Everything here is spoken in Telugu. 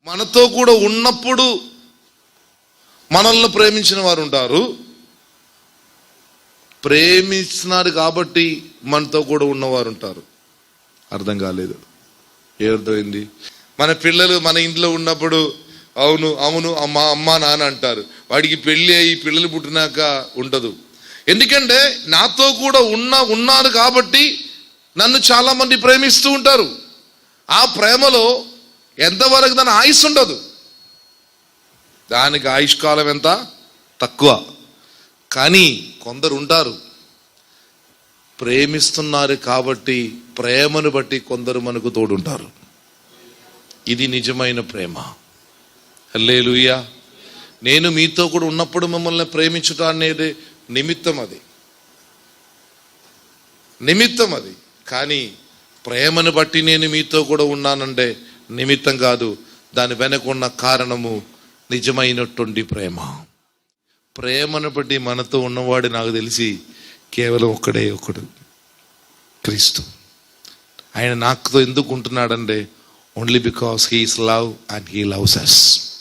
మనతో కూడా ఉన్నప్పుడు మనల్ని ప్రేమించిన వారు ఉంటారు. ప్రేమిస్తున్నారు కాబట్టి మనతో కూడా ఉన్నవారు ఉంటారు. అర్థం కాలేదు? ఏమర్థమైంది? మన పిల్లలు మన ఇంట్లో ఉన్నప్పుడు అవును అవును అమ్మ అమ్మ నాన్న అంటారు. వాడికి పెళ్ళి అయ్యి పిల్లలు పుట్టినాక ఉండదు. ఎందుకంటే నాతో కూడా ఉన్నారు కాబట్టి నన్ను చాలా మంది ప్రేమిస్తూ ఉంటారు. ఆ ప్రేమలో ఎంతవరకు దాని ఆయుష్ ఉండదు. దానికి ఆయుష్కాలం ఎంత? తక్కువ. కానీ కొందరు ఉంటారు, ప్రేమిస్తున్నారు కాబట్టి ప్రేమను బట్టి కొందరు మనకు తోడుంటారు. ఇది నిజమైన ప్రేమ. హల్లెలూయా. నేను మీతో కూడా ఉన్నప్పుడు మిమ్మల్ని ప్రేమించుట అనేది నిమిత్తం, అది. కానీ ప్రేమను బట్టి నేను మీతో కూడా ఉన్నానంటే నిమిత్తం కాదు. దాని వెనక ఉన్న కారణము నిజమైనటువంటి ప్రేమ. ప్రేమను బట్టి మనతో ఉన్నవాడు నాకు తెలిసి కేవలం ఒకడు, క్రీస్తు. ఆయన నాతో ఎందుకు ఉంటున్నాడంటే only because he is love and he loves us.